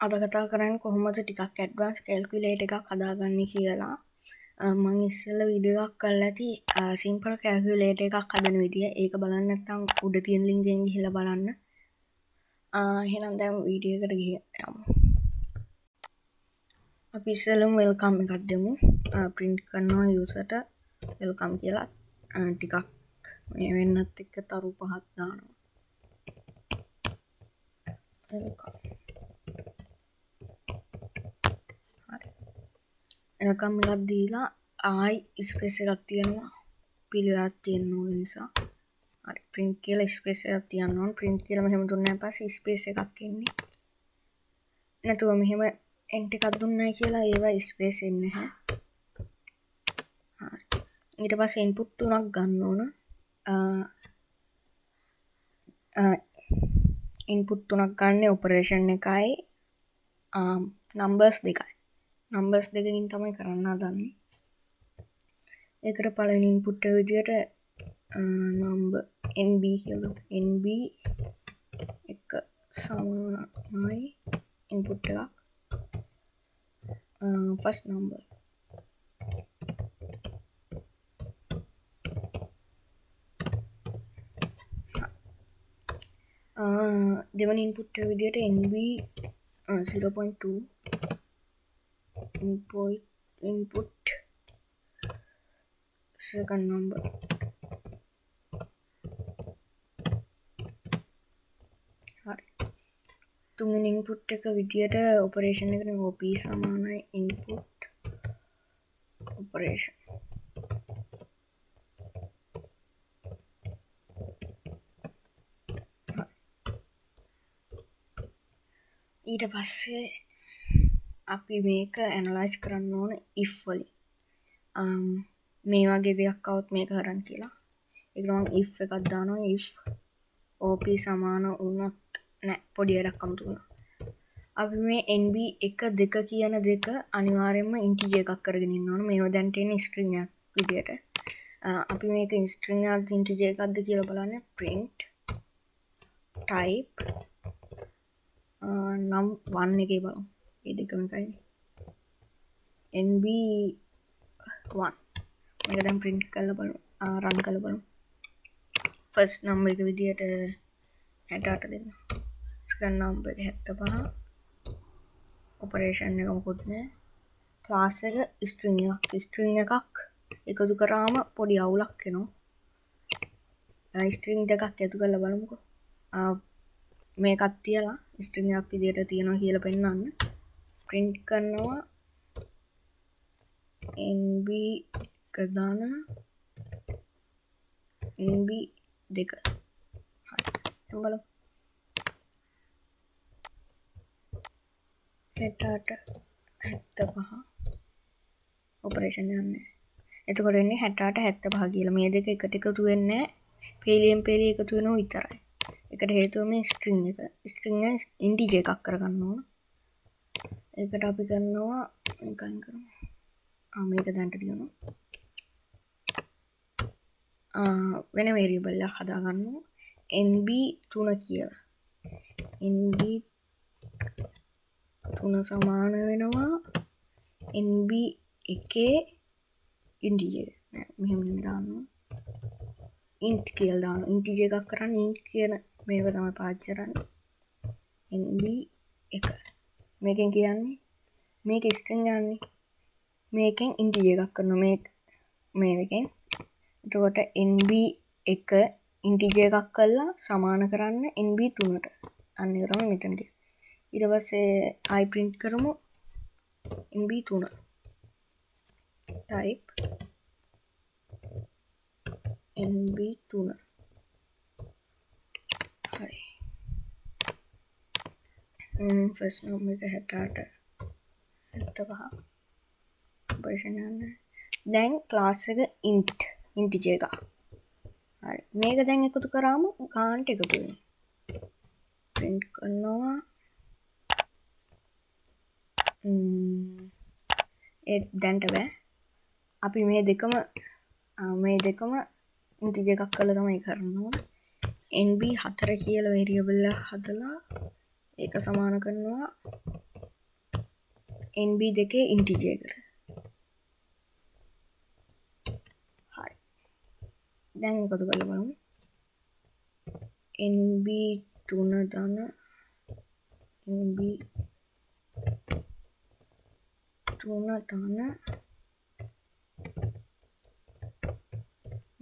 අද කතා කරන්නේ කොහොමද ටිකක් ඇඩ්වාන්ස් කැල්කියුලේටර් එකක් හදාගන්නේ කියලා. මම ඉස්සෙල්ලා වීඩියෝ එකක් කරලා ඇති සිම්පල් කැල්කියුලේටර් එකක් හදන විදිය. ඒක බලන්න නැත්නම් උඩ තියෙන ලින්ක් එකෙන් ගිහලා බලන්න. එහෙනම් දැන් වීඩියෝ එකට යමු. අපි ඉස්සෙල්ලම වෙල්කම් එකක් දෙමු. print කරනවා userට වෙල්කම් කියලා. ටිකක් මේ වෙන්නත් එක්ක තරු පහක් දානවා. වෙල්කම්. වෙල්කම් එකක් දීලා ආයි ස්පේස් එකක් තියනවා පිළිවෙලක් තියෙන ඕන නිසා. හරි print කියලා ස්පේස් එකක් තියන්න ඕන. print කියලා මෙහෙම දුන්නාන් පස්සේ ස්පේස් එකක් එන්නේ. නැතුව මෙහෙම end එකක් දුන්නයි කියලා ඒවා ස්පේස් එන්නේ නැහැ. හරි. ඊට පස්සේ input තුනක් ගන්න ඕන. input තුනක් ගන්න operation එකයි numbers දෙකයි. numbers දෙකකින් තමයි කරන්න හදන්නේ. ඒකට පළවෙනි input එක විදියට number nb කියලා nb එක සමානයි input එකක් first number දෙවන input එක විදියට nb 0.2 input second number හරි තුන්වෙනි input එක විදියට operation එකට op සමානයි input operation ඊට පස්සේ අපි මේක ඇනලයිස් කරන්න ඕන if වලින් මේ වගේ දෙයක් આવොත් මේක කරන්න කියලා. ඒක නම් if එකක් දානවා if op සමාන වුණොත් නෑ පොඩි වැඩක් අමුතු වුණා. අපි මේ nb 1 2 කියන දෙක අනිවාර්යයෙන්ම ඉන්ටිජර් එකක් කරගෙන ඉන්න ඕන. මේව දැන් තියෙන ස්ට්‍රින්ග් එකක් විදියට. අපි මේක ස්ට්‍රින්ග් එකක්ද ඉන්ටිජර් එකක්ද කියලා බලන්න print type නම් 1 එකේ බලමු. ඒ දෙකම එකයි. nb 1 මේක දැන් print කරලා බලමු. run කරලා බලමු. first number එක විදියට 68 දෙන්න. second number එක 75. operation එක මොකොත් නෑ. class එක string එකක් එකතු කරාම පොඩි අවුලක් එනවා. string දෙකක් එකතු කරලා බලමුකෝ. මේකත් තියලා string එකක් විදියට තියනවා කියලා පෙන්නන්න. print කරනවා nb එක දාන nb 2 හරි දැන් බලමු 75 ඔපරේෂන් යන්නේ එතකොට එන්නේ 68 75 කියලා මේ දෙක එකට එකතු වෙන්නේ පේලියෙන් පේලිය එකතු වෙනවා විතරයි ඒකට හේතුව මේ string එක ඉන්ටිජර් එකක් කරගන්න ඕන ඒකට අපි කරනවා එකෙන් කරමු මේක දැන්ට තියනවා වෙන වේරියබල් එකක් හදාගන්නවා nb 3 කියලා nb 3 සමාන වෙනවා nb එකේ ඉන්ටිජර් මෙහෙම දානවා int කියලා දානවා ඉන්ටිජර් එකක් කරන්න int කියන මේක තමයි පාවිච්චි කරන්නේ nb 1 මේකෙන් කියන්නේ මේක string යන්නේ මේකෙන් ඉන්ටිජර් එකක් කරනවා මේකෙන් එතකොට nb 1 ඉන්ටිජර් එකක් කරලා සමාන කරන්න nb 3ට අන්න ඒක තමයි මෙතනදී ඊට පස්සේ i print කරමු nb 3 type nb 3 හරි first number එක 68 75 operation යන්න දැන් class එක integer එක හරි මේක දැන් එකතු කරාම ගානට එකතු වෙනවා print කරනවා ඒ දැන්ට බෑ අපි මේ දෙකම ඉන්ටිජර් එකක් කරලා තමයි කරනවා nb 4 කියලා වේරියබල් එක හදලා ඒක සමාන කරනවා NB දෙකේ ඉන්ටිජර් එකට. හරි. දැන් එකතු කරලා බලමු. NB 3 ධන NB 3 ධන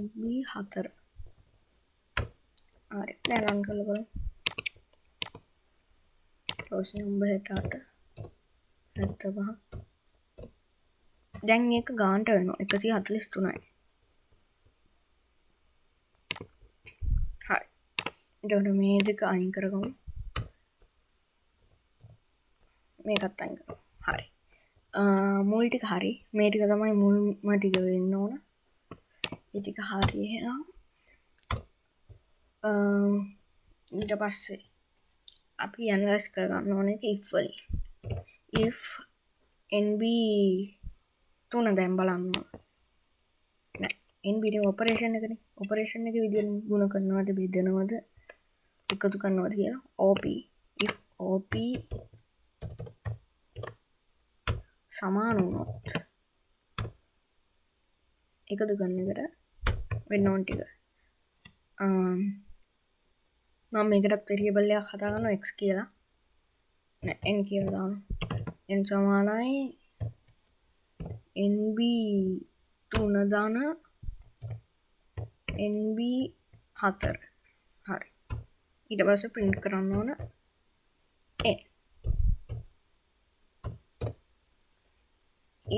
NB 4. හරි. දැන් රන් කරලා බලමු. close number 68 75. දැන් මේක ගානට වෙනවා 143යි. හරි. එතකොට මේ දෙක අයින් කරගමු. මේකත් අයින් කරමු. හරි. මුල් ටික හරි. මේ ටික තමයි මුල්ම ටික වෙන්න ඕන. ඒ ටික හරි එහෙනම් ඊට පස්සේ අපි ඇනලයිස් කරගන්න ඕනේ if වලින්. if NB 3 දැන් බලන්න. නෑ NB නේ ඔපරේෂන් එකනේ. ඔපරේෂන් එකේ විදියට ගුණ කරනවද බෙදනවද එකතු කරනවද කියලා. OP if OP සමාන වුණොත් එකතු කරන එකට වෙන්න ඕන ටික. මම මේකටත් වෙරියබල් එකක් හදා ගන්නවා x කියලා. නෑ n කියලා දානවා. n සමානයි NB 3 ධන NB 4. හරි. ඊට පස්සේ print කරන්න ඕන n.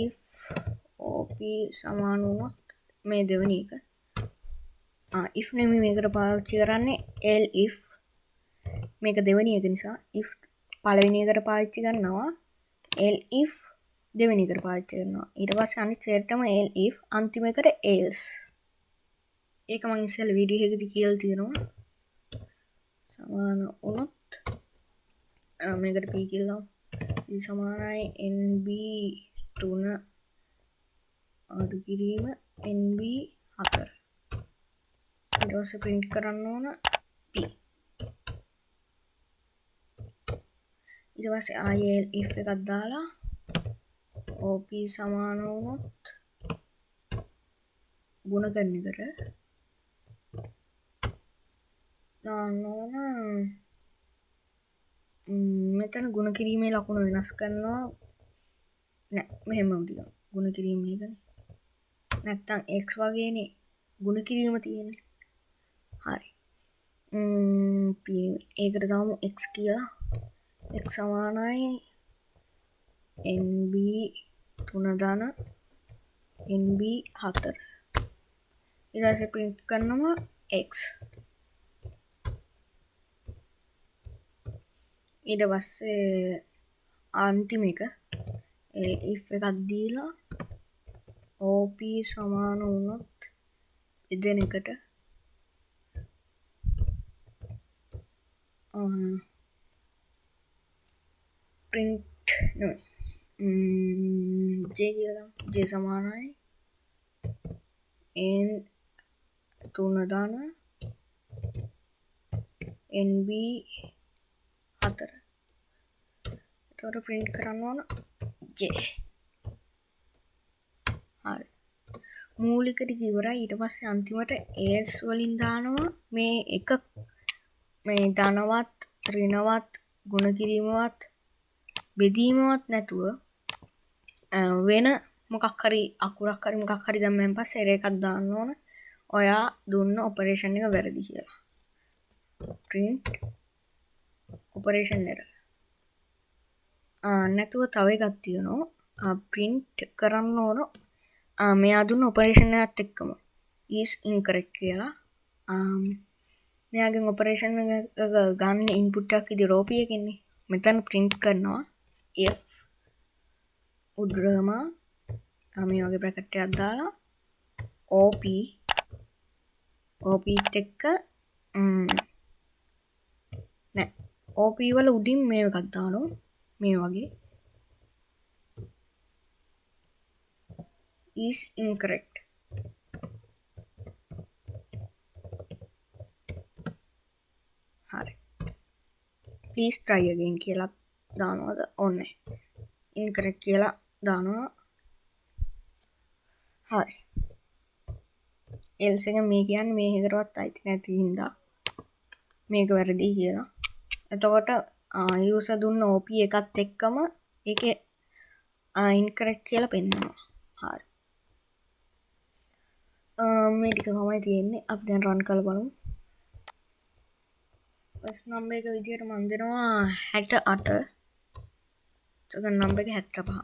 if OP සමාන වුණොත් මේ දෙවෙනි එක. if නෙමෙයි මේකට පාවිච්චි කරන්නේ elif. මේක දෙවෙනි එක නිසා if පළවෙනි එකට පාවිච්චි කරනවා elif දෙවෙනි එකට පාවිච්චි කරනවා. ඊට පස්සේ අනිත් සෙට්ටම elif අන්තිම එකට else. ඒක මම ඉස්සෙල්ලා වීඩියෝ එකකදී කියලා තියෙනවා. සමාන වුණොත් මේකට p කියලා p සමානයි NB 3 අඩු කිරීම NB 4. ඊට පස්සේ print කරන්න ඕන p. ඊට පස්සේ ආයේ if එකක් දාලා OP සමාන වුණොත් ගුණ කරන එකට දාන්න ඕන. මෙතන ගුණ කිරීමේ ලකුණ වෙනස් කරනවා. නෑ මෙහෙම තියෙනවා. ගුණ කිරීම මේකනේ. නැත්තම් x වගේනේ ගුණ කිරීම තියෙන්නේ. හරි. p ඒකට දාමු x කියලා. x සමානයි NB 3 ධන NB 4. ඊට පස්සේ print කරනවා x. ඊට පස්සේ අන්තිම එක if එකක් දීලා OP සමාන වුණොත් බෙදෙන එකට print j කියලා j සමානයි n 3 ධන NB 4. එතකොට print කරන්න ඕන j. හරි. මූලික ටික ඉවරයි. ඊට පස්සේ අන්තිමට else වලින් දානවා මේ එක මේ ධනවත් ඍණවත් ගුණ කිරීමවත් බෙදීමවත් නැතුව වෙන මොකක් හරි අකුරක් හරි මොකක් හරි දැම්මෙන් පස්සේ error එකක් දාන්න ඕන. ඔයා දුන්න ඔපරේෂන් එක වැරදි කියලා. print operation error. නැතුව තව එකක් තියෙනවා. print කරන්න ඕන මෙයා දුන්න ඔපරේෂන් එකත් එක්කම is incorrect කියලා. මෙයාගෙන් ඔපරේෂන් එක ගන්න ඉන්පුට් එකක් ඉදි රෝපි එකකින්නේ. මෙතන print කරනවා if උඩරම මේ වගේ බ්‍රැකට් එකක් දාලා OP එක්ක නෑ OP වල උඩින් මේ එකක් දානවා මේ වගේ is incorrect. හරි. please try again කියලා දානවද ඕනේ. ඉන්කරෙක්ට් කියලා දානවා. හරි. එල්ස් එක මේ කියන්නේ මේකටවත් අයිති නැති හින්දා මේක වැරදි කියලා. එතකොට යූසර් දුන්න OP එකත් එක්කම ඒකේ ඉන්කරෙක්ට් කියලා පෙන්නනවා. හරි. මේ ටික තමයි තියෙන්නේ. අපි දැන් රන් කරලා බලමු. ෆස්ට් නම්බර් එක විදියට මම දෙනවා 68. සෙකන්ඩ් නම්බර් එක 75.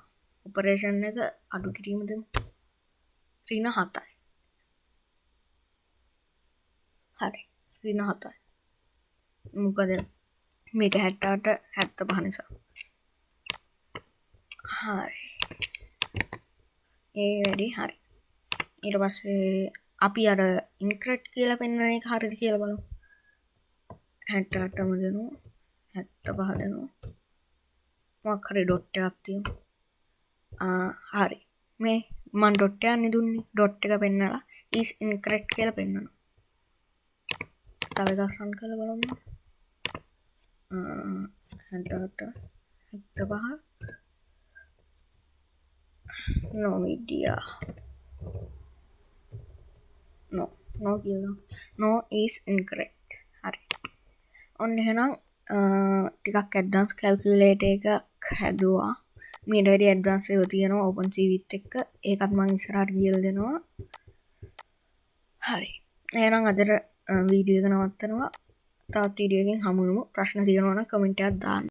ඔපරේෂන් එක අඩු කිරීම දෙමු. ඍණ 7යි. හරි. ඍණ 7යි. මොකද මේක 68 75 නිසා. හරි. ඒ වැඩි හරි. ඊට පස්සේ අපි අර ඉන්කරෙක්ට් කියලා පෙන්නන එක හරිද කියලා බලමු. 68ම දෙනවා. 75 දෙනවා. මොකක් හරි ඩොට් එකක් තියමු. හරි. මේ මම ඩොට් එකක් නෙදුන්නේ. ඩොට් එක පෙන්නලා is incorrect කියලා පෙන්නනවා. තව එකක් රන් කරලා බලමු. 68 75 no media no කියලා no is incorrect. හරි. ඔන්න එහෙනම් ටිකක් ඇඩ්වාන්ස් කැල්කියුලේටර් එකක් හැදුවා. මීට වැඩි ඇඩ්වාන්ස් ඒවා තියෙනවා OpenCVත් එක්ක. ඒකත් මම ඉස්සරහට කියලා දෙනවා. හරි. එහෙනම් අදට වීඩියෝ එක නවත්තනවා. තවත් වීඩියෝ එකකින් හමු වෙමු. ප්‍රශ්න තියෙනවා නම් කමෙන්ට් එකක් දාන්න.